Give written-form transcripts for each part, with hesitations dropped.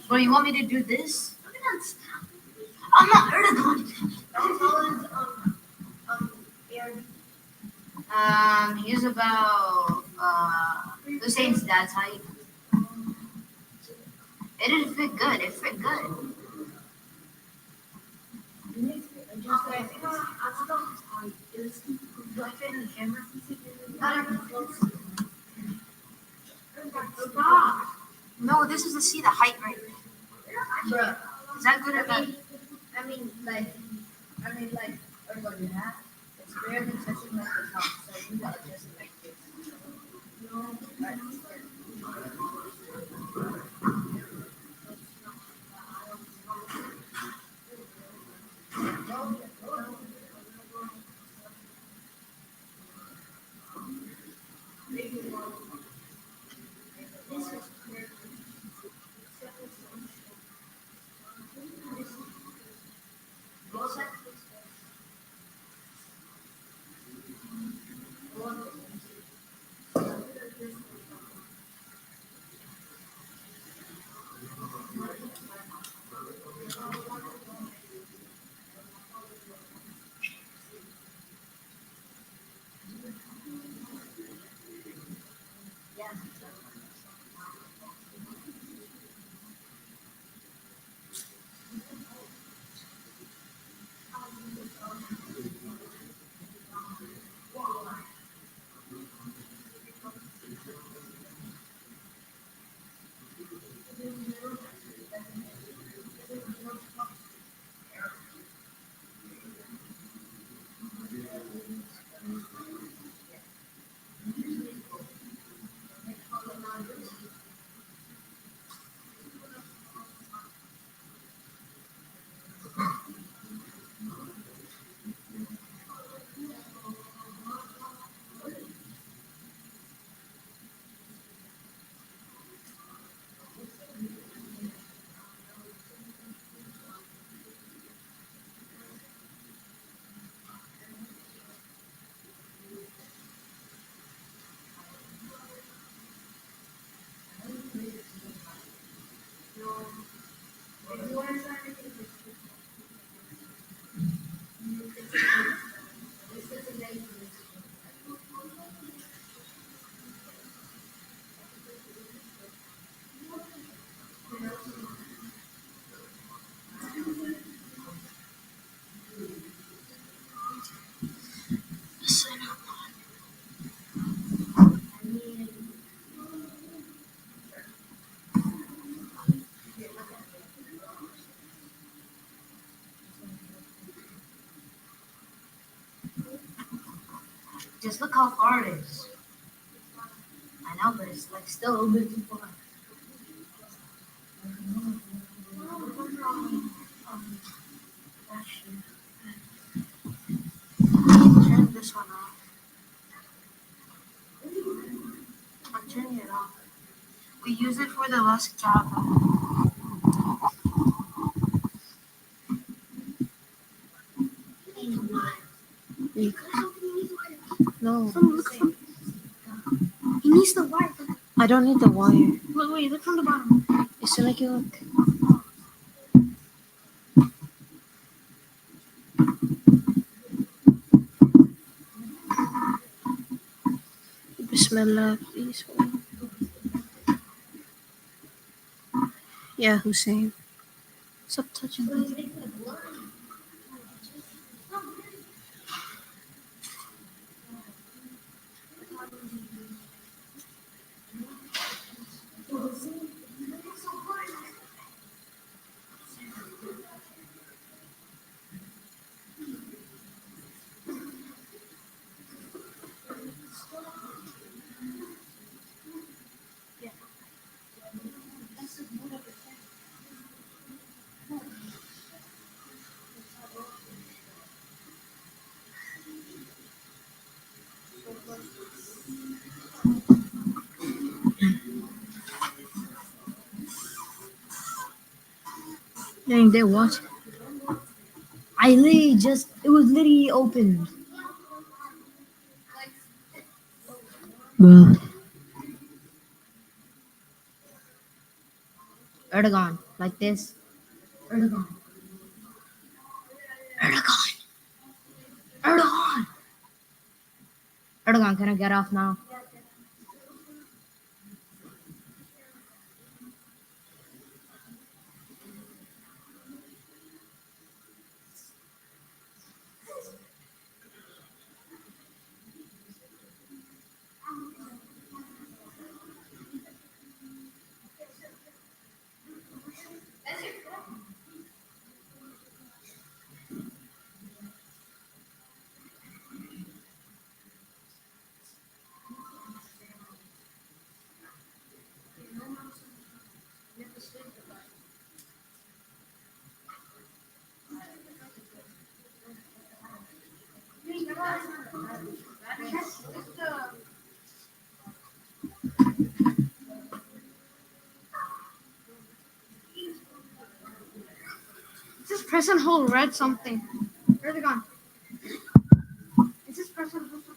Bro, you want me to do this? I'm not Erdogan. He's about Hussein's dad's height. It didn't fit good. It fit good. No, this is to see the height right there. Is that good or bad? Just look how far it is. I know, but it's like still a little bit too far. Turn this one off. I'm turning it off. We use it for the last job. No. He needs the wire. I don't need the wire. Wait, look from the bottom. It's to make it look. Bismillah, please. Yeah, Hussein. Stop touching me. Dang, they what? I literally just, it was literally opened. Bruh. Erdogan, like this. Erdogan. Erdogan. Erdogan. Erdogan, can I get off now? Just press and hold red something. Erdogan. Just press and hold something.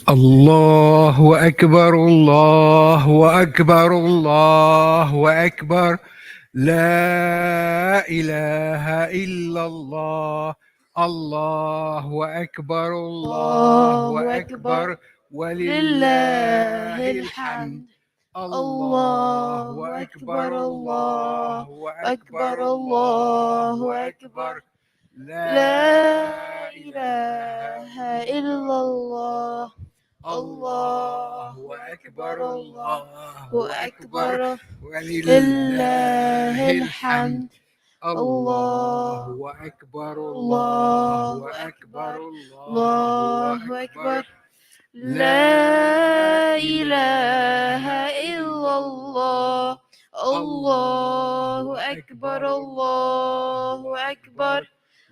الله أكبر الله أكبر الله أكبر. لا إله إلا الله. الله أكبر الله الله أكبر أكبر ولله لله الحمد. الحمد. الله الله أكبر أكبر الله الله أكبر أكبر الله الله أكبر. أكبر. لا لا إله إله إلا إلا الله. الله. الله الله أكبر أكبر الله الله أكبر أكبر ولله لله الحمد. الحمد. الله الله أكبر الله الله أكبر أكبر الله الله أكبر. أكبر. لا لا إله إله إلا إلا الله. الله. الله الله أكبر أكبر الله الله أكبر أكبر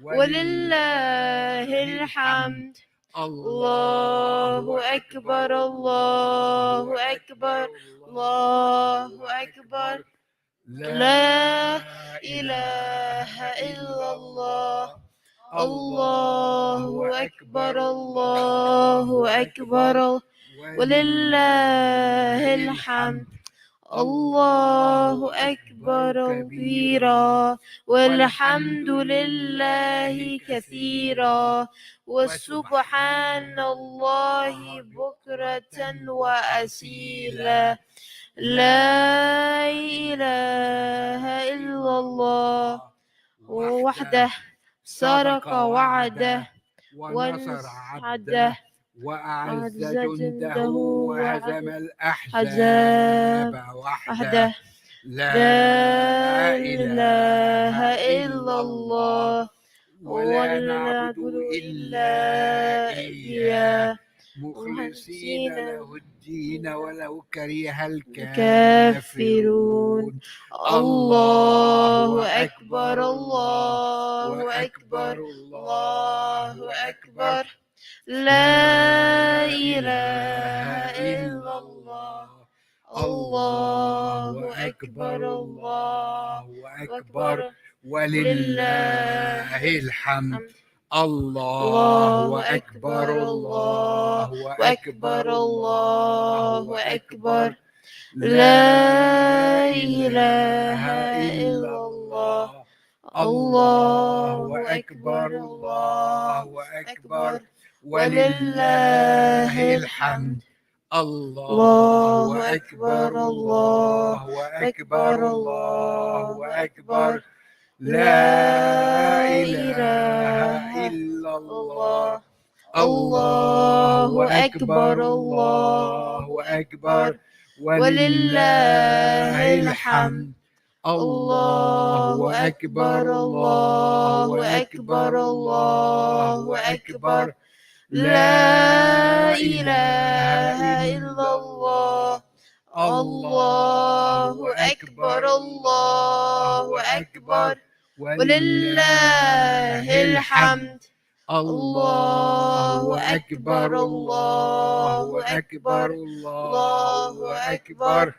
ولله ولله الحمد. الحمد. الله الله أكبر أكبر الله الله أكبر أكبر الله الله أكبر. أكبر. لا لا إله إله إلا إلا الله. الله. الله الله أكبر أكبر الله الله أكبر أكبر ولله ولله الحمد. الحمد. الله الله أكبر أكبر كبيرا كبيرا والحمد والحمد لله لله كثيرا كثيرا وسبحان وسبحان الله الله بكرة بكرة وأصيلا. وأسيلا. لا لا إله إله إلا إلا الله الله وحده وحده صدق صدق وعده وعده ونصر عبده ونسعده وأعز وعز جنده جنده وهزم الأحزاب وحزب وحده. وحده. لا لا إله إله إلا إلا الله الله ولا ولا نعبد نعبد إلا إلا إياه إياه مخلصين مخلصين له الدين ولو كره الكافرون. الكافرون. الله الله أكبر أكبر الله الله وأكبر أكبر الله الله أكبر. أكبر. لا لا إله إله إلا إلا الله. الله. الله الله أكبر أكبر الله الله أكبر أكبر ولله ولله الحمد. الحمد. الله الله أكبر أكبر الله الله أكبر أكبر الله الله أكبر. أكبر. لا لا إله إله إلا إلا الله. الله. الله الله أكبر أكبر الله الله أكبر أكبر ولله ولله الحمد. الحمد. الله الله أكبر أكبر الله الله أكبر أكبر الله الله أكبر. أكبر. لا لا إله إله إلا إلا الله. الله. الله الله أكبر أكبر الله الله أكبر أكبر ولله ولله الحمد. الحمد. الله الله أكبر أكبر الله الله أكبر أكبر الله الله أكبر. أكبر. لا لا إله إله إلا إلا الله. الله. الله الله أكبر أكبر الله الله أكبر أكبر ولله ولله الحمد. الحمد. الله الله أكبر أكبر الله الله أكبر أكبر الله الله أكبر. أكبر.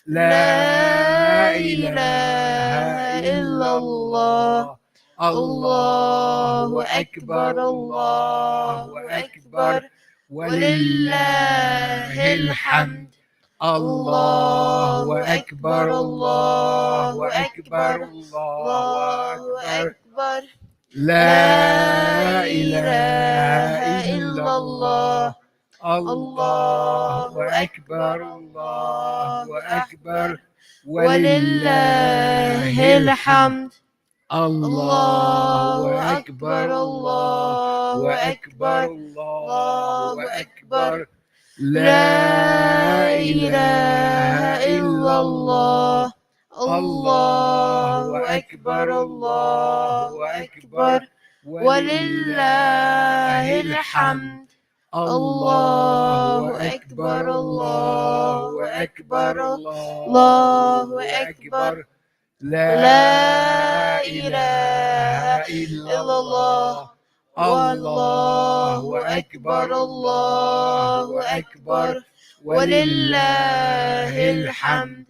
لا لا إله إله إلا إلا الله. الله. الله الله أكبر أكبر الله الله أكبر أكبر ولله ولله الحمد. الحمد. الله الله أكبر أكبر الله الله أكبر أكبر الله الله أكبر. أكبر. لا لا إله إله إلا إلا الله. الله. الله الله أكبر أكبر الله الله أكبر أكبر ولله ولله الحمد. الحمد. الله الله أكبر أكبر الله الله أكبر أكبر الله الله أكبر. أكبر. لا لا إله إله إلا إلا الله. الله. الله الله أكبر أكبر الله الله أكبر أكبر ولله ولله الحمد. الحمد. الله الله أكبر أكبر الله الله أكبر أكبر الله الله أكبر. أكبر. لا لا إله إله إلا إلا الله. الله. الله والله أكبر أكبر الله الله أكبر أكبر ولله ولله الحمد. الحمد.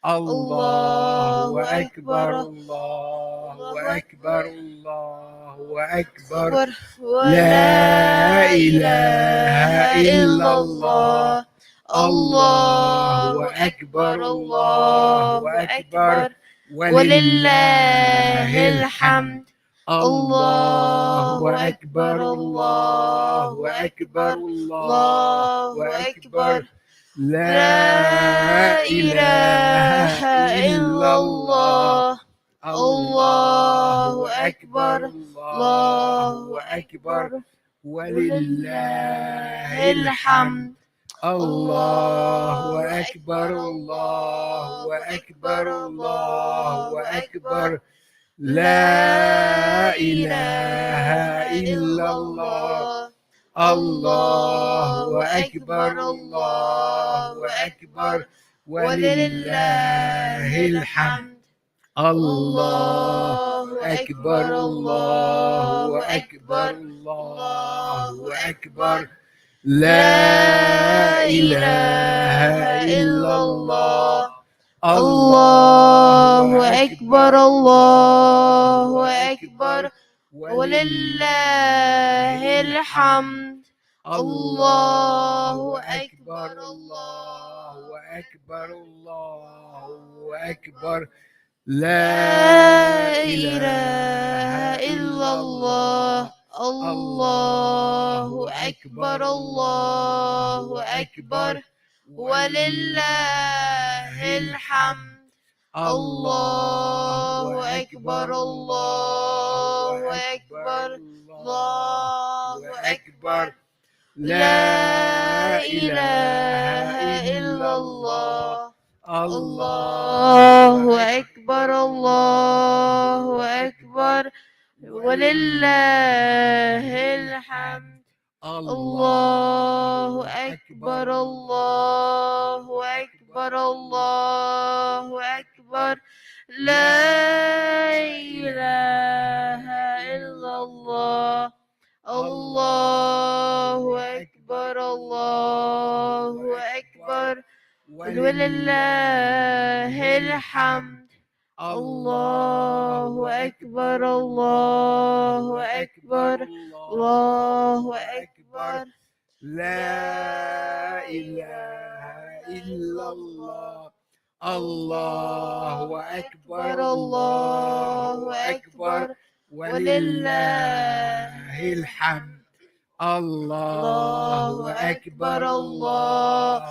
الله الله أكبر أكبر الله الله أكبر أكبر الله أكبر ولا إله إلا الله. الله أكبر الله أكبر ولله الحمد. الله أكبر الله أكبر الله أكبر لا إله إلا الله. الله أكبر الله أكبر ولله الحمد. الله أكبر الله أكبر الله أكبر لا إله إلا الله. الله أكبر الله أكبر ولله الحمد. الله أكبر الله أكبر الله أكبر لا إله إلا الله. الله أكبر الله أكبر ولله الحمد. الله أكبر الله أكبر الله أكبر لا إله إلا الله. الله أكبر الله أكبر ولله الحمد. الله أكبر الله أكبر الله أكبر لا إله إلا الله. الله أكبر الله أكبر ولله الحمد. الله أكبر الله أكبر الله أكبر لا إله إلا الله. الله أكبر الله أكبر ولله الحمد. الله أكبر الله أكبر الله أكبر لا إله إلا الله. الله أكبر الله أكبر ولله الحمد. الله أكبر الله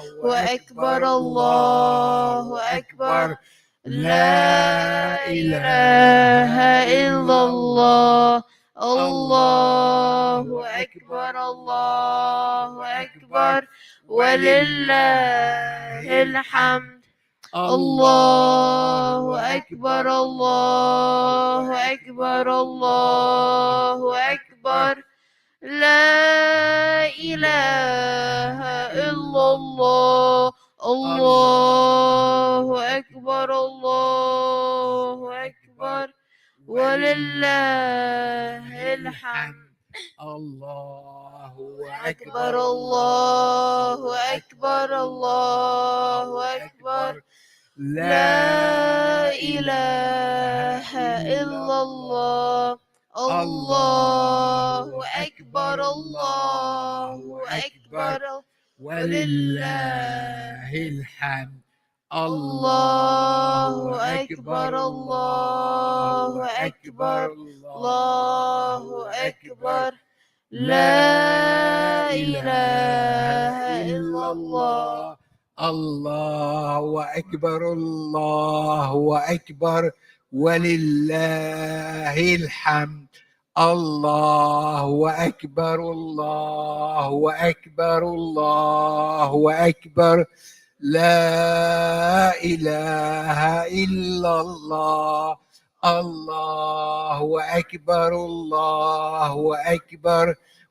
أكبر الله أكبر لا إله إلا الله. الله أكبر الله أكبر ولله الحمد. الله أكبر الله أكبر الله أكبر لا إله إلا الله. الله أكبر الله أكبر ولله الحمد. الله أكبر الله أكبر الله أكبر لا إله إلا الله. الله أكبر الله أكبر ولله الحمد. الله أكبر الله أكبر الله أكبر لا إله إلا الله. الله أكبر الله أكبر ولله الحمد. الله أكبر الله أكبر الله أكبر لا إله إلا الله. الله أكبر الله أكبر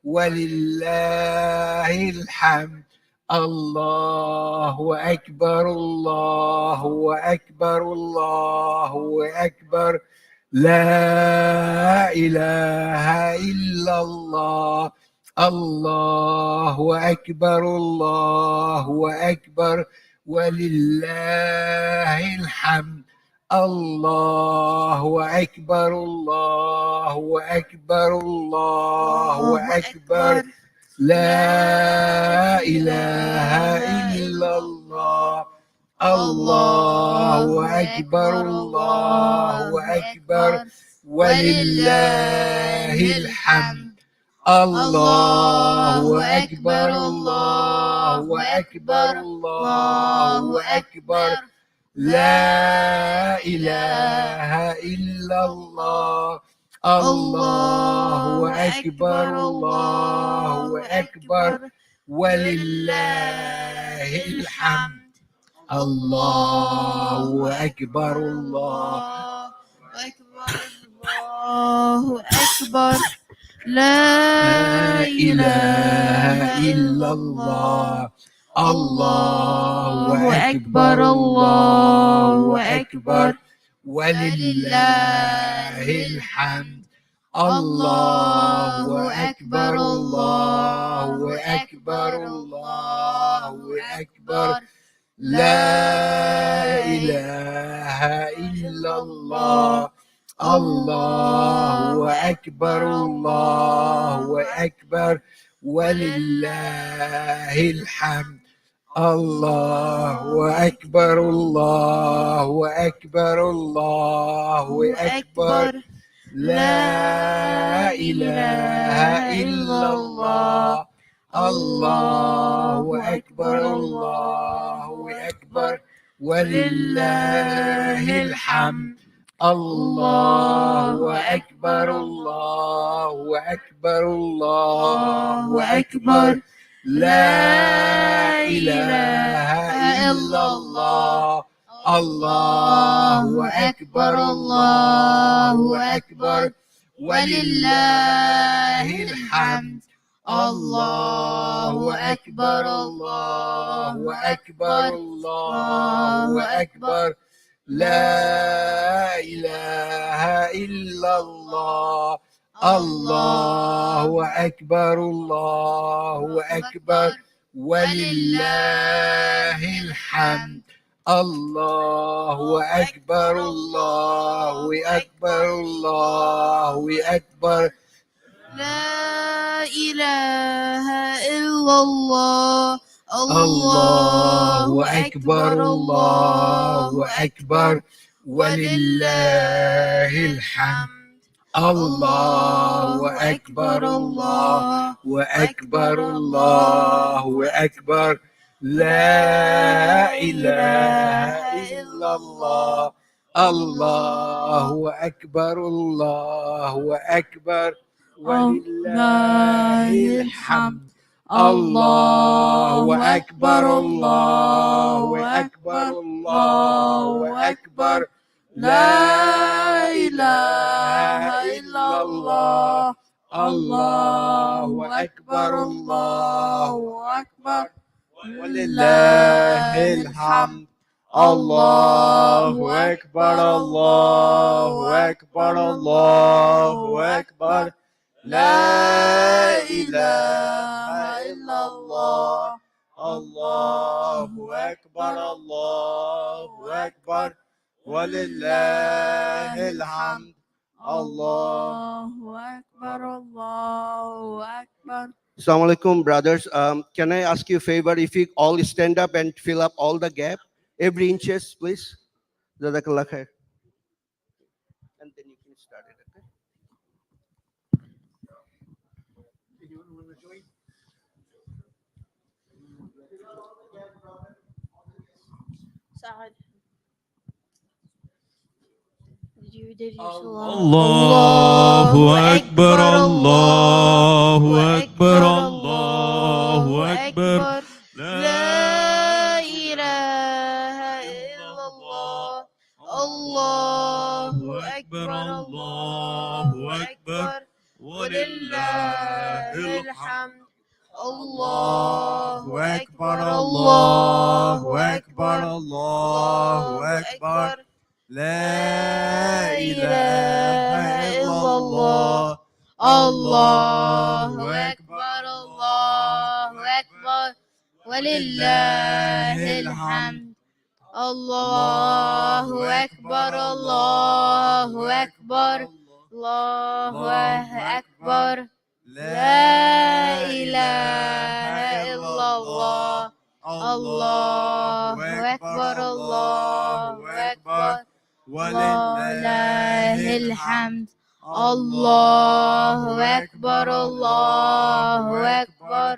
ولله الحمد. الله أكبر الله أكبر الله أكبر لا إله إلا الله. الله أكبر الله أكبر ولله الحمد. الله أكبر الله أكبر الله أكبر لا إله إلا الله الله أكبر الله أكبر ولله الحمد الله أكبر الله أكبر الله أكبر لا إله إلا الله الله أكبر الله أكبر ولله الحمد الله أكبر الله أكبر الله أكبر لا إله إلا الله الله أكبر الله أكبر ولله الحمد الله أكبر الله أكبر الله أكبر لا إله إلا الله الله أكبر الله أكبر ولله الحمد الله أكبر الله أكبر الله أكبر لا إله إلا الله الله أكبر الله أكبر ولله الحمد الله أكبر الله أكبر الله أكبر لا إله إلا الله الله أكبر الله أكبر ولله الحمد الله أكبر الله أكبر الله أكبر لا إله إلا الله الله أكبر الله أكبر ولله الحمد الله أكبر الله أكبر الله أكبر لا إله إلا الله الله أكبر الله أكبر ولله الحمد الله أكبر الله أكبر الله أكبر لا إله إلا الله الله أكبر الله أكبر ولله الحمد الله أكبر الله أكبر الله أكبر لا إله إلا الله الله أكبر الله أكبر ولله الحمد الله أكبر الله أكبر الله أكبر لا إله إلا الله الله أكبر الله أكبر ولله الحمد الله أكبر الله أكبر. Assalamu alaikum, brothers. Can I ask you a favor? If you all stand up and fill up all the gap, every inches, please. Jazakallah khair. And then you can start it. Okay. Anyone want to join? سعد. Did you الله أكبر الله أكبر الله أكبر لا إله إلا الله الله أكبر الله أكبر ولله الحمد الله أكبر الله أكبر الله أكبر لا إله إلا الله الله أكبر الله أكبر ولله الحمد الله أكبر الله أكبر الله أكبر لا لا إله إلا الله الله أكبر الله أكبر ولله الحمد الله أكبر الله أكبر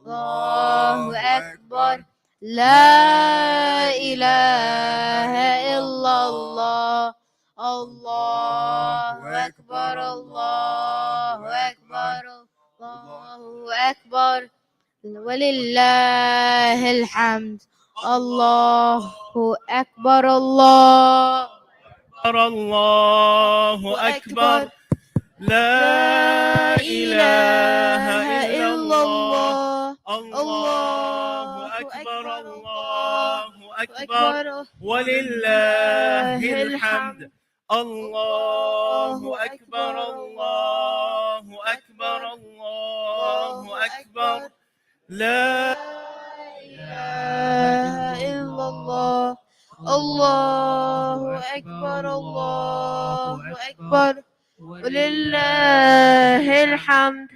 الله أكبر لا إله إلا الله الله أكبر الله أكبر الله أكبر ولله الحمد الله أكبر الله الله أكبر لا إله إلا الله الله أكبر الله أكبر ولله الحمد الله أكبر الله أكبر الله أكبر لا إله إلا الله الله أكبر الله أكبر ولله الحمد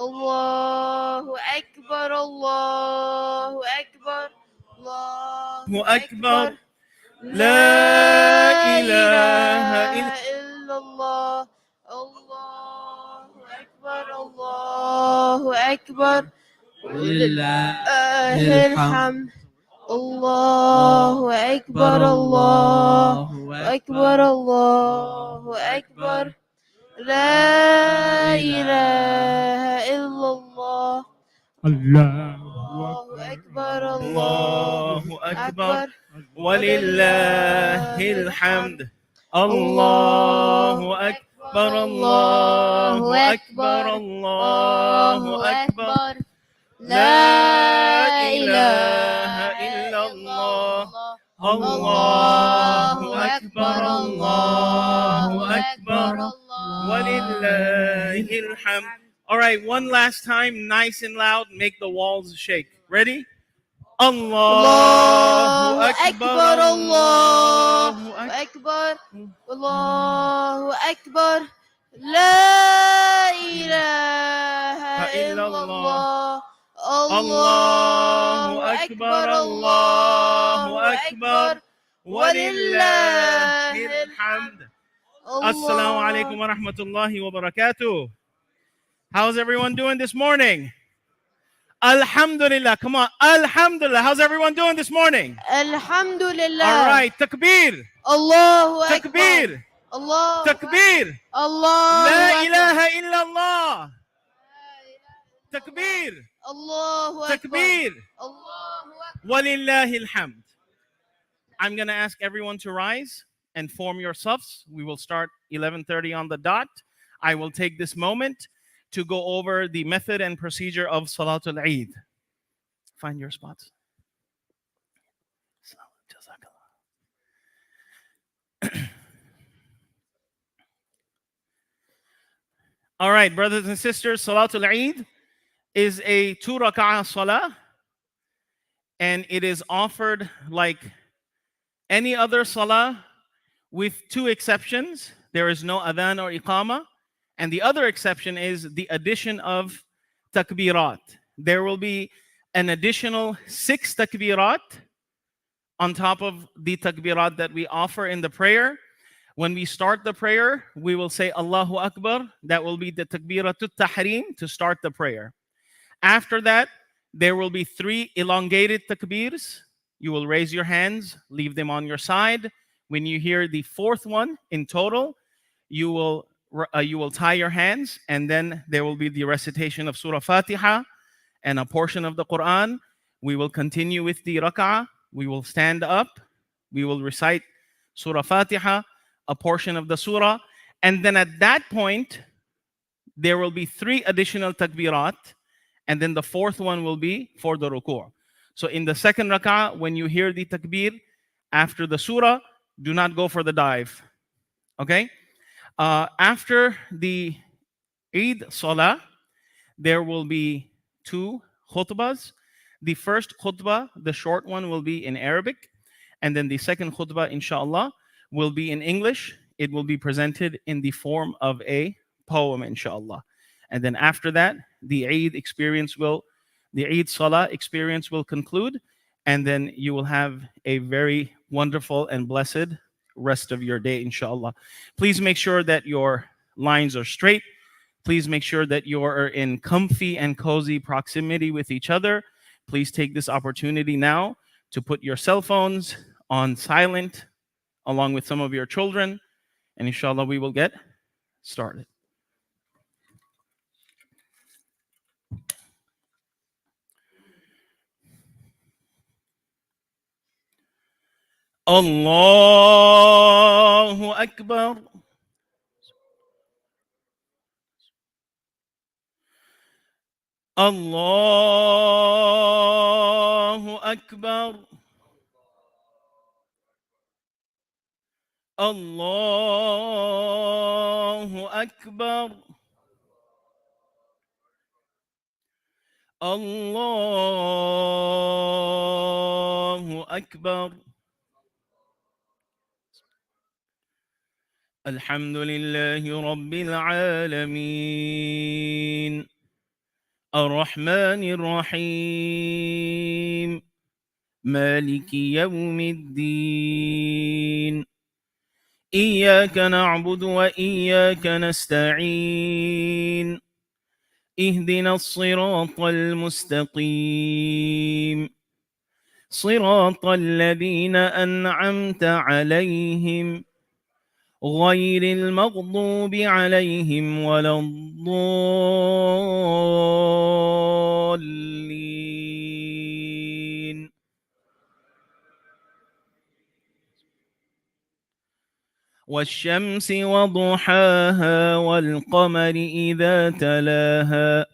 الله أكبر الله أكبر الله أكبر لا إله إلا الله الله أكبر الله أكبر ولله الحمد الله أكبر الله أكبر الله أكبر لا إله إلا الله الله أكبر الله أكبر ولله الحمد الله أكبر الله أكبر الله أكبر لا إله إلا الله الله أكبر الله أكبر ولله الحمد. All right, one last time, nice and loud, make the walls shake. Ready? الله الله أكبر أكبر الله الله أكبر الله أكبر لا إله إلا الله الله أكبر الله أكبر ولله الحمد. Assalamu alaikum wa rahmatullahi wa barakatuh. How's everyone doing this morning? Alhamdulillah. Come on. Alhamdulillah. How's everyone doing this morning? الحمد لله. All right. Takbir. الله أكبر. Takbir. الله Takbir. الله La أكبر. ilaha illallah. Takbir. الله أكبر. Takbir. الله أكبر. Walillahi alhamd. I'm going to ask everyone to rise and form your safs. We will start 11:30 on the dot. I will take this moment to go over the method and procedure of Salatul Eid. Find your spots. All right, brothers and sisters, Salatul Eid is a 2 rak'ah salah, and it is offered like any other salah with two exceptions. There is no adhan or iqama, and the other exception is the addition of takbirat. There will be an additional 6 takbirat on top of the takbirat that we offer in the prayer. When we start the prayer, we will say Allahu Akbar. That will be the takbiratul tahrim to start the prayer. After that, there will be 3 elongated takbirs. You will raise your hands, leave them on your side. When you hear the 4th one in total, you will tie your hands, and then there will be the recitation of Surah Fatiha and a portion of the Quran. We will continue with the rak'ah. We will stand up. We will recite Surah Fatiha, a portion of the surah, and then at that point, there will be 3 additional takbirat, and then the 4th one will be for the ruku'. So in the second rak'ah, when you hear the takbir after the surah, do not go for the dive. Okay? After the Eid Salah, there will be 2 khutbahs. The first khutbah, the short one, will be in Arabic, and then the second khutbah, inshallah, will be in English. it will be presented in the form of a poem, inshallah. And then after that, the Eid Salah experience will conclude, and then you will have a very wonderful and blessed rest of your day, inshallah. Please make sure that your lines are straight. Please make sure that you are in comfy and cozy proximity with each other. Please take this opportunity now to put your cell phones on silent along with some of your children, and inshallah we will get started. Allahu Akbar. Allahu Akbar. Allahu Akbar. Allahu Akbar. Alhamdulillahi Rabbil Alameen. Ar-Rahmanir Rahim. Maliki Yawmiddin. إياك نعبد وإياك نستعين اهدنا الصراط المستقيم صراط الذين أنعمت عليهم غير المغضوب عليهم ولا الضالين. والشمس وضحاها والقمر إذا تلاها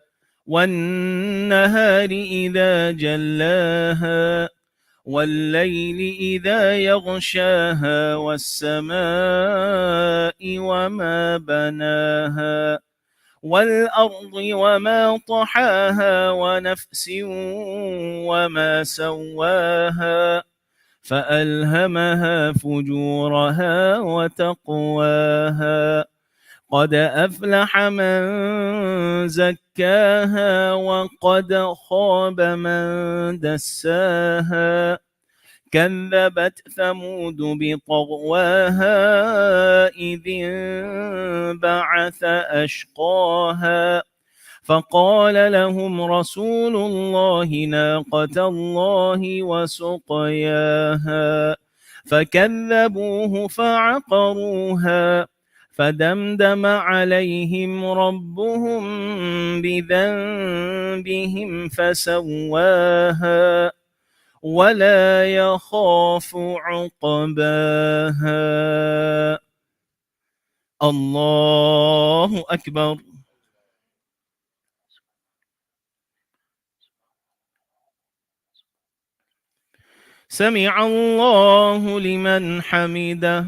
والنهار إذا جلاها والليل إذا يغشاها والسماء وما بناها والأرض وما طحاها ونفس وما سواها فألهمها فجورها وتقواها قد أفلح من زكاها وقد خاب من دساها كذبت ثمود بطغواها إذ انبعث أشقاها فقال لهم رسول الله ناقة الله وسقياها فكذبوه فعقروها فدمدم عليهم ربهم بذنبهم فسواها ولا يخاف عقباها. الله أكبر. سمع الله لمن حمده.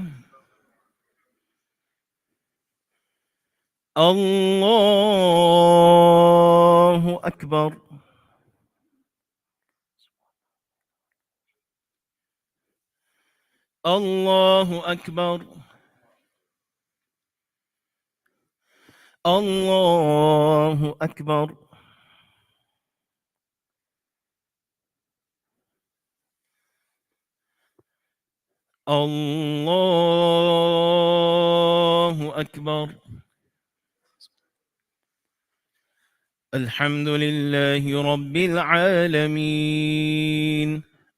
الله أكبر. الله أكبر. الله أكبر. الله أكبر. الحمد لله رب العالمين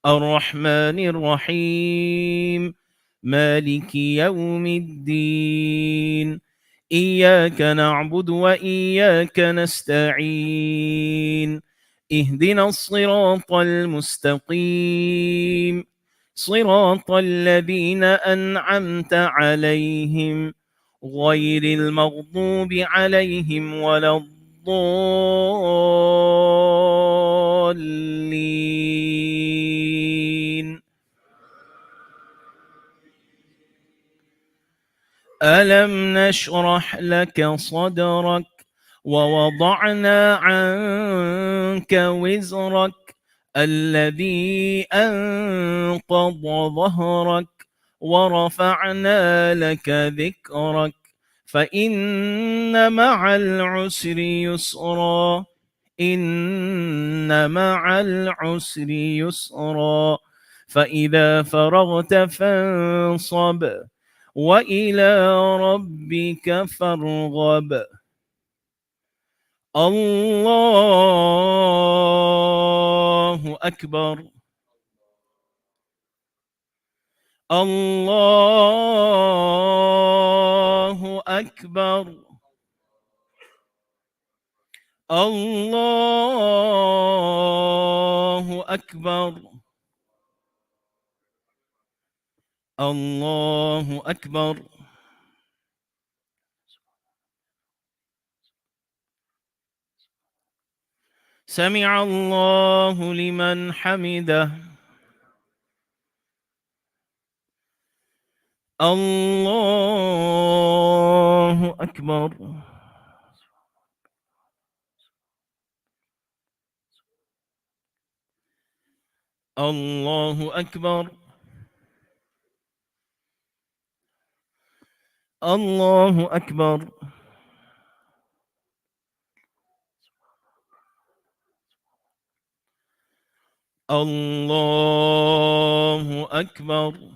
الرحمن الرحيم مالك يوم الدين إياك نعبد وإياك نستعين اهدنا الصراط المستقيم صراط الذين أنعمت عليهم غير المغضوب عليهم ولا الضالين. ألم نشرح لك صدرك ووضعنا عنك وزرك الذي أنقض ظهرك ورفعنا لك ذكرك فإن مع العسر يسرا إن مع العسر يسرا فإذا فرغت فانصب وإلى ربك فارغب الله أكبر الله أكبر الله أكبر الله أكبر سمع الله لمن حمده الله أكبر الله أكبر الله أكبر الله أكبر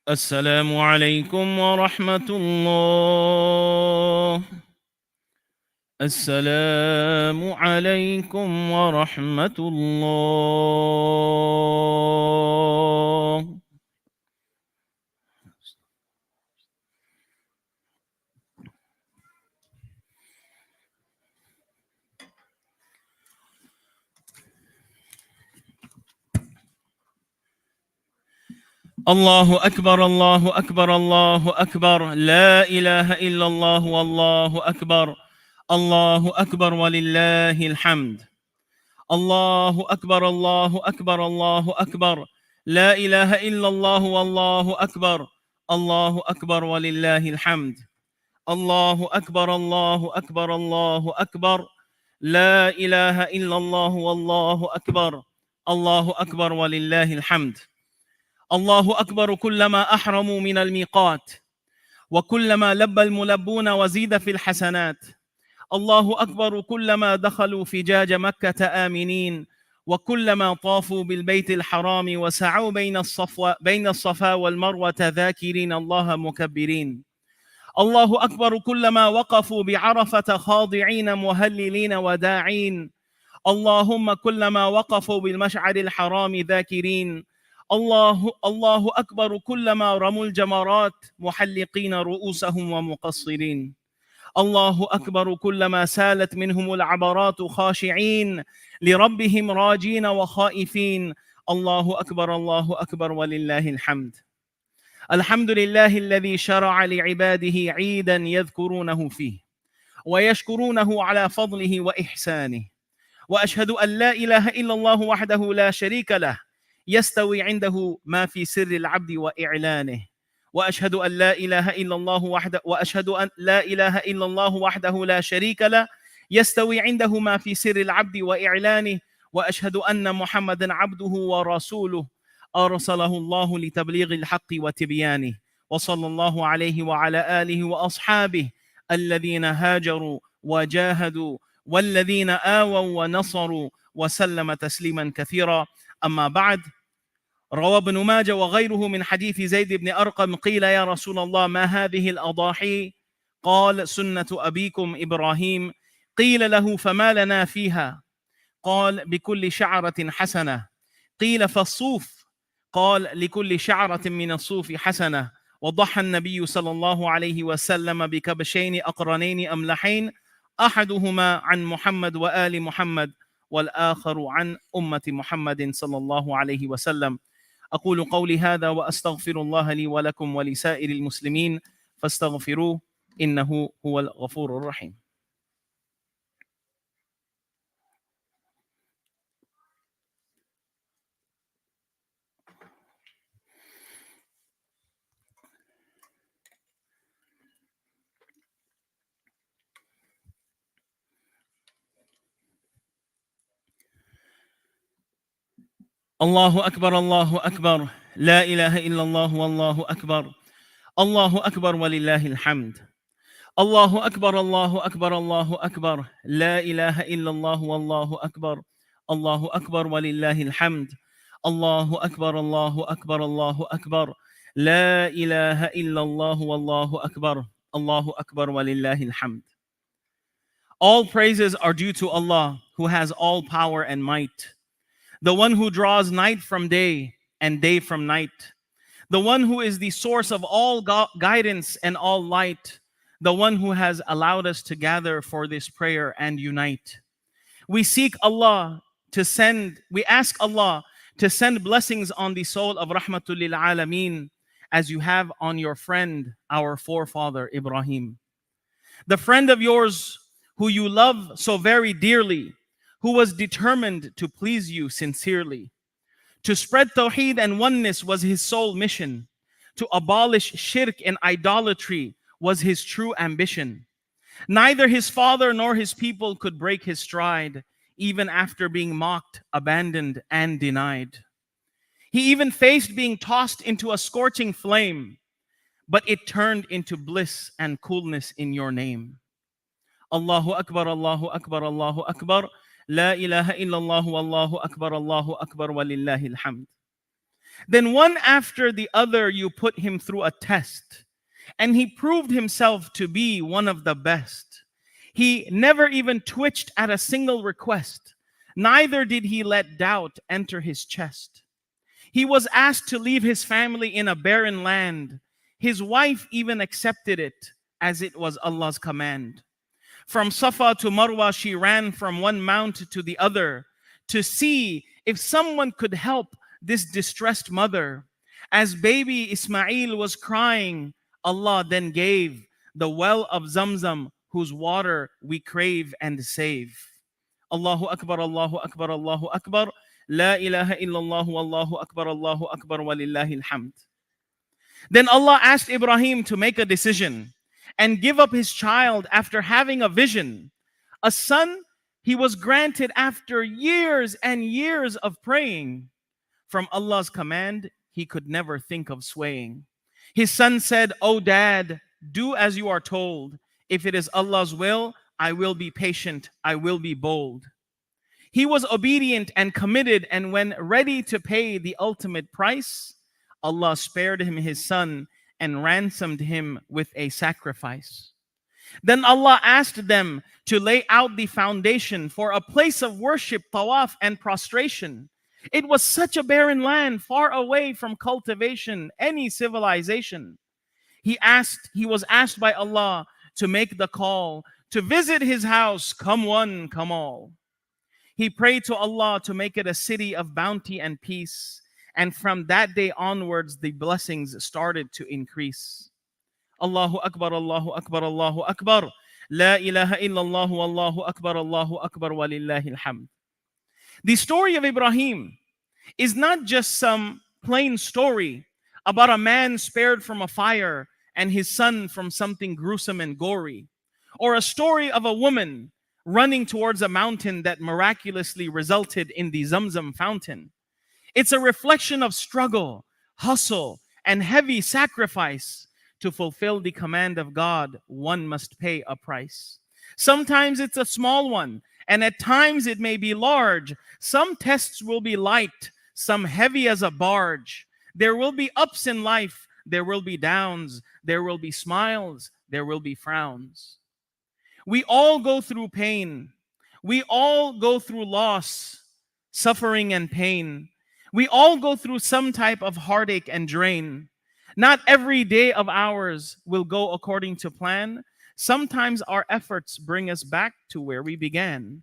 السلام عليكم ورحمة الله السلام عليكم ورحمة الله الله أكبر الله أكبر الله أكبر لا إله إلا الله والله أكبر الله أكبر ولله الحمد الله أكبر الله أكبر الله أكبر لا إله إلا الله والله أكبر الله أكبر ولله الحمد الله أكبر الله أكبر الله أكبر لا إله إلا الله والله أكبر الله أكبر ولله الحمد الله أكبر كلما أحرموا من الميقات وكلما لبى الملبون وزيد في الحسنات الله أكبر كلما دخلوا فجاج مكة آمنين وكلما طافوا بالبيت الحرام وسعوا بين الصفا والمروة ذاكرين الله مكبرين الله أكبر كلما وقفوا بعرفة خاضعين مهللين وداعين اللهم كلما وقفوا بالمشعر الحرام ذاكرين الله أكبر كلما رموا الجمرات محلقين رؤوسهم ومقصرين الله أكبر كلما سالت منهم العبرات خاشعين لربهم راجين وخائفين الله أكبر ولله الحمد الحمد لله الذي شرع لعباده عيدا يذكرونه فيه ويشكرونه على فضله وإحسانه وأشهد أن لا إله إلا الله وحده لا شريك له يستوي عنده ما في سر العبد وإعلانه وأشهد أن لا إله إلا الله وحده لا شريك له يستوي عنده ما في سر العبد وإعلانه وأشهد أن محمدا عبده ورسوله أرسله الله لتبليغ الحق وتبيانه وصلى الله عليه وعلى آله وأصحابه الذين هاجروا وجاهدوا والذين آووا ونصروا وسلم تسليما كثيرا أما بعد روى ابن ماجه وغيره من حديث زيد بن أرقم قيل يا رسول الله ما هذه الأضاحي قال سنة أبيكم إبراهيم قيل له فما لنا فيها قال بكل شعرة حسنة قيل فالصوف قال لكل شعرة من الصوف حسنة وضحى النبي صلى الله عليه وسلم بكبشين أقرنين أملحين أحدهما عن محمد وآل محمد والآخر عن أمة محمد صلى الله عليه وسلم. أقول قولي هذا وأستغفر الله لي ولكم ولسائر المسلمين فاستغفروه إنه هو الغفور الرحيم. الله أكبر الله أكبر لا إله إلا الله والله أكبر الله أكبر ولله الحمد. الله أكبر الله أكبر الله أكبر لا إله إلا الله والله أكبر الله أكبر ولله الحمد. الله أكبر الله أكبر الله أكبر لا إله إلا الله والله أكبر الله أكبر ولله الحمد. All praises are due to Allah, who has all power and might, the one who draws night from day and day from night, the one who is the source of all guidance and all light, the one who has allowed us to gather for this prayer and unite. We ask Allah to send blessings on the soul of Rahmatul Lil Alameen, as you have on your friend, our forefather Ibrahim. The friend of yours who you love so very dearly, who was determined to please you sincerely. To spread Tawheed and oneness was his sole mission. To abolish shirk and idolatry was his true ambition. Neither his father nor his people could break his stride, even after being mocked, abandoned, and denied. He even faced being tossed into a scorching flame, but it turned into bliss and coolness in your name. Allahu Akbar, Allahu Akbar, Allahu Akbar. La ilaha illallah wallahu akbar, Allahu akbar walillahi alhamd. Then one after the other you put him through a test, and he proved himself to be one of the best. He never even twitched at a single request, neither did he let doubt enter his chest. He was asked to leave his family in a barren land. His wife even accepted it, as it was Allah's command. From Safa to Marwa, she ran from one mount to the other to see if someone could help this distressed mother. As baby Ismail was crying, Allah then gave the well of Zamzam, whose water we crave and save. Allahu Akbar, Allahu Akbar, Allahu Akbar. La ilaha illallah wallahu akbar, Allahu akbar walillahi alhamd. Then Allah asked Ibrahim to make a decision and give up his child after having a vision. A son he was granted after years and years of praying. From Allah's command, he could never think of swaying. His son said, "Oh dad, do as you are told. If it is Allah's will, I will be patient, I will be bold." He was obedient and committed, and when ready to pay the ultimate price, Allah spared him his son and ransomed him with a sacrifice. Then Allah asked them to lay out the foundation for a place of worship, tawaf, and prostration. It was such a barren land, far away from cultivation, any civilization. He was asked by Allah to make the call, to visit his house, come one, come all. He prayed to Allah to make it a city of bounty and peace. And from that day onwards, the blessings started to increase. Allahu Akbar, Allahu Akbar, Allahu Akbar. La ilaha illallah wallahu akbar, Allahu akbar walillahi alhamd. The story of Ibrahim is not just some plain story about a man spared from a fire and his son from something gruesome and gory, or a story of a woman running towards a mountain that miraculously resulted in the Zamzam fountain. It's a reflection of struggle, hustle, and heavy sacrifice. To fulfill the command of God, one must pay a price. Sometimes it's a small one, and at times it may be large. Some tests will be light, some heavy as a barge. There will be ups in life, there will be downs, there will be smiles, there will be frowns. We all go through pain. We all go through loss, suffering, and pain. We all go through some type of heartache and drain. Not every day of ours will go according to plan. Sometimes our efforts bring us back to where we began.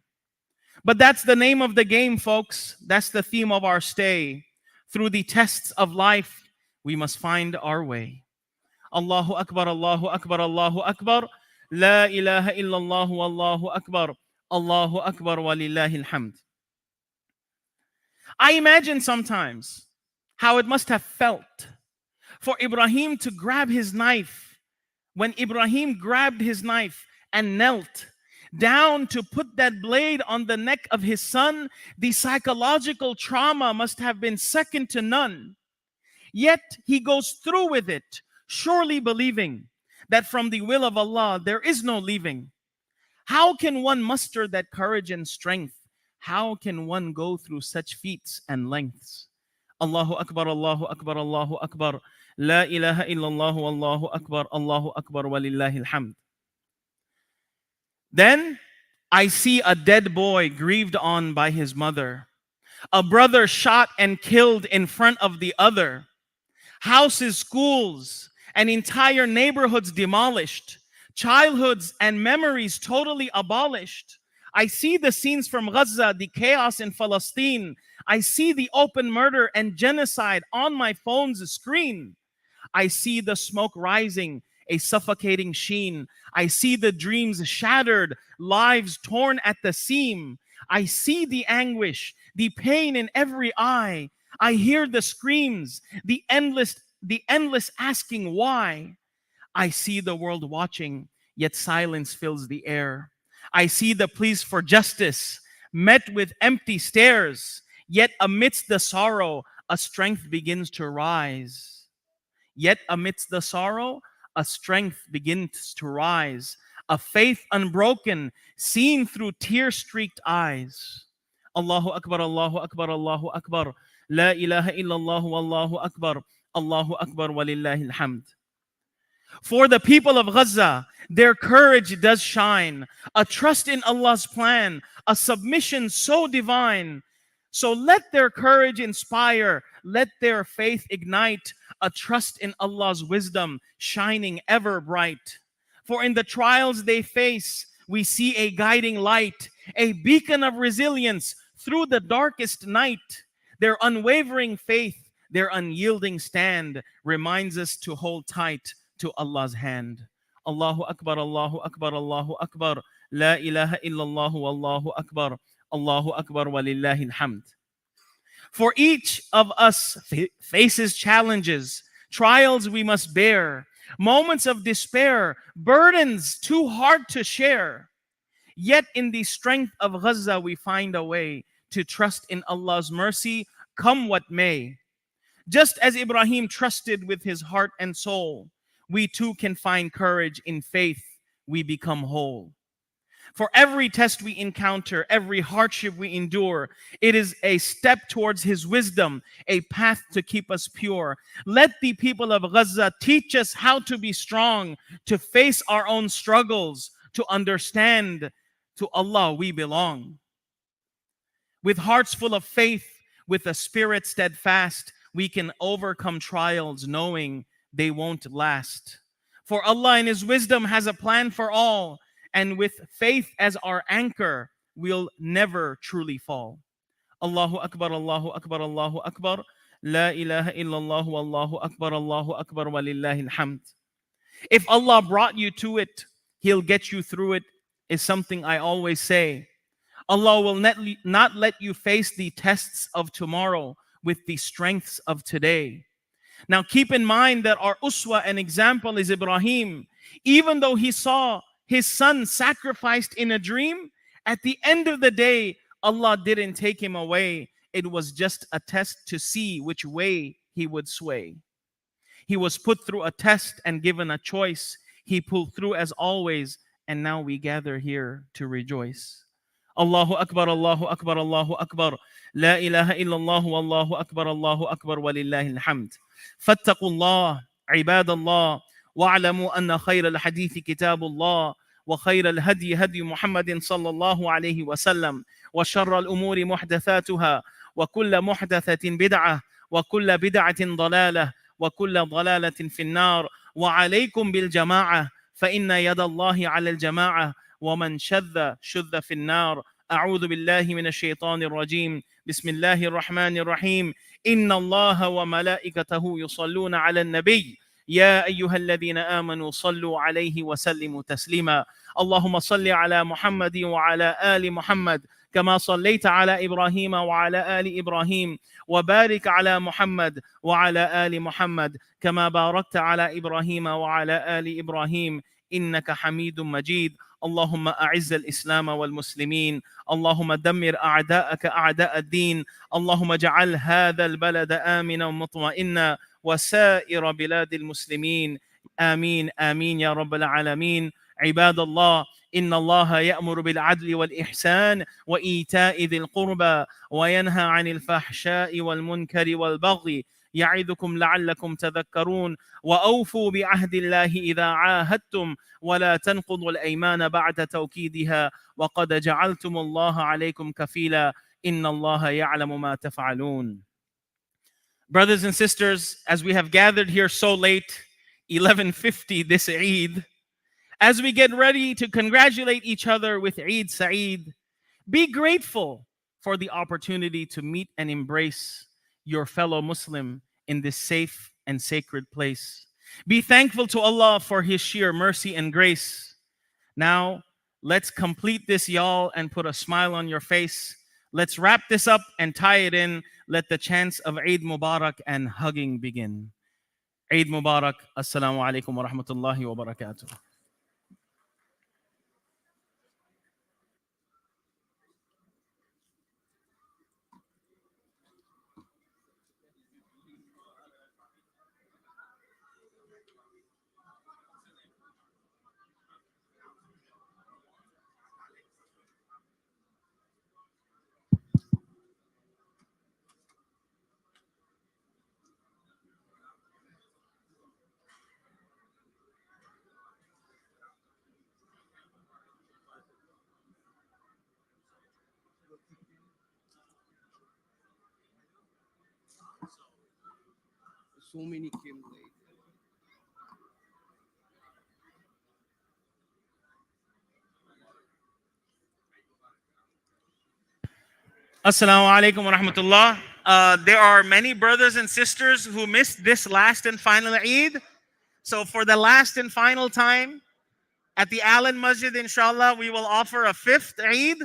But that's the name of the game, folks. That's the theme of our stay. Through the tests of life, we must find our way. Allahu Akbar, Allahu Akbar, Allahu Akbar. La ilaha illallah, Allahu Akbar. Allahu Akbar, walillahi alhamd. I imagine sometimes how it must have felt for Ibrahim to grab his knife. When Ibrahim grabbed his knife and knelt down to put that blade on the neck of his son, the psychological trauma must have been second to none. Yet he goes through with it, surely believing that from the will of Allah there is no leaving. How can one muster that courage and strength? How can one go through such feats and lengths? Allahu Akbar, Allahu Akbar, Allahu Akbar. La ilaha illallah, Allahu Akbar, Allahu Akbar, walillahi alhamd. Then I see a dead boy grieved on by his mother, a brother shot and killed in front of the other, houses, schools, and entire neighborhoods demolished, childhoods and memories totally abolished. I see the scenes from Gaza, the chaos in Palestine. I see the open murder and genocide on my phone's screen. I see the smoke rising, a suffocating sheen. I see the dreams shattered, lives torn at the seam. I see the anguish, the pain in every eye. I hear the screams, the endless asking why. I see the world watching, yet silence fills the air. I see the pleas for justice met with empty stares, yet amidst the sorrow, a strength begins to rise. Yet amidst the sorrow, a strength begins to rise, a faith unbroken, seen through tear-streaked eyes. Allahu Akbar, Allahu Akbar, Allahu Akbar. La ilaha illallah, Allahu Akbar, Allahu Akbar, walillahi alhamd. For the people of Gaza, their courage does shine, a trust in Allah's plan, a submission so divine. So let their courage inspire, let their faith ignite, a trust in Allah's wisdom shining ever bright. For in the trials they face, we see a guiding light, a beacon of resilience through the darkest night. Their unwavering faith, their unyielding stand reminds us to hold tight to Allah's hand. Allahu Akbar, Allahu Akbar, Allahu Akbar. La ilaha illallah, Allahu Akbar, Allahu Akbar, walillahi alhamd. For each of us faces challenges, trials we must bear, moments of despair, burdens too hard to share. Yet in the strength of Gaza we find a way to trust in Allah's mercy, come what may. Just as Ibrahim trusted with his heart and soul, we too can find courage in faith, we become whole. For every test we encounter, every hardship we endure, it is a step towards His wisdom, a path to keep us pure. Let the people of Gaza teach us how to be strong, to face our own struggles, to understand to Allah we belong. With hearts full of faith, with a spirit steadfast, we can overcome trials knowing they won't last. For Allah in His wisdom has a plan for all, and with faith as our anchor, we'll never truly fall. Allahu Akbar, Allahu Akbar, Allahu Akbar. La ilaha illallah, Allahu Akbar, Allahu Akbar, walillahi alhamd. If Allah brought you to it, He'll get you through it, is something I always say. Allah will not let you face the tests of tomorrow with the strengths of today. Now keep in mind that our uswa and example is Ibrahim. Even though he saw his son sacrificed in a dream, at the end of the day, Allah didn't take him away. It was just a test to see which way he would sway. He was put through a test and given a choice. He pulled through as always, and now we gather here to rejoice. Allahu Akbar, Allahu Akbar, Allahu Akbar. La ilaha illallah, Allahu Akbar, Allahu Akbar, walillahi alhamd. Fattaqullah, ibadallah. واعلموا أن خير الحديث كتاب الله وخير الهدي هدي محمد صلى الله عليه وسلم وشر الأمور محدثاتها وكل محدثة بدعة وكل بدعة ضلالة وكل ضلالة في النار. وعليكم بالجماعة فإن يد الله على الجماعة ومن شذ شذ في النار. أعوذ بالله من الشيطان الرجيم. بسم الله الرحمن الرحيم. إن الله وملائكته يصلون على النبي يا أيها الذين آمنوا صلوا عليه وسلموا تسليما. اللهم صل على محمد وعلى آل محمد كما صليت على إبراهيم وعلى آل إبراهيم، وبارك على محمد وعلى آل محمد كما باركت على إبراهيم وعلى آل إبراهيم إنك حميد مجيد. اللهم أعز الإسلام والمسلمين، اللهم دمر أعداءك أعداء الدين، اللهم اجعل هذا البلد آمنا مطمئنا وسائر بلاد المسلمين. آمين آمين يا رب العالمين. عباد الله، إن الله يأمر بالعدل والإحسان وإيتاء ذي القربى وينهى عن الفحشاء والمنكر والبغي يعظكم لعلكم تذكرون. وأوفوا بعهد الله إذا عاهدتم ولا تنقضوا الأيمان بعد توكيدها وقد جعلتم الله عليكم كفيلا إن الله يعلم ما تفعلون. Brothers and sisters, as we have gathered here so late, 11:50 this Eid, as we get ready to congratulate each other with Eid Sa'id, be grateful for the opportunity to meet and embrace your fellow Muslim in this safe and sacred place. Be thankful to Allah for His sheer mercy and grace. Now, let's complete this y'all and put a smile on your face. Let's wrap this up and tie it in. Let the chants of Eid Mubarak and hugging begin. Eid Mubarak. Assalamu alaikum wa rahmatullahi wa barakatuh. So many came late. Assalamu alaikum wa rahmatullah. There are many brothers and sisters who missed this last and final Eid. So for the last and final time, at the Allen Masjid, inshallah, we will offer a fifth Eid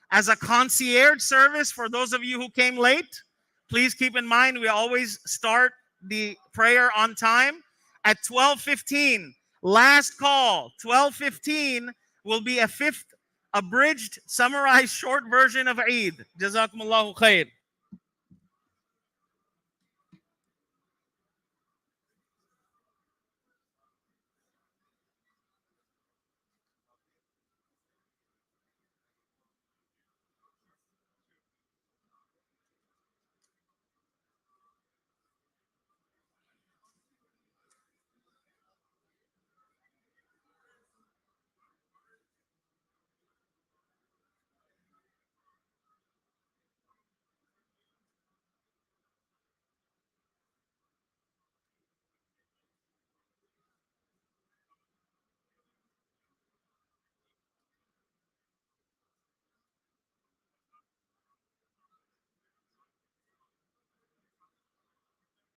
as a concierge service for those of you who came late. Please keep in mind, we always start the prayer on time at 12:15. Last call, 12:15 will be a fifth abridged, summarized short version of Eid. Jazakumullahu khair.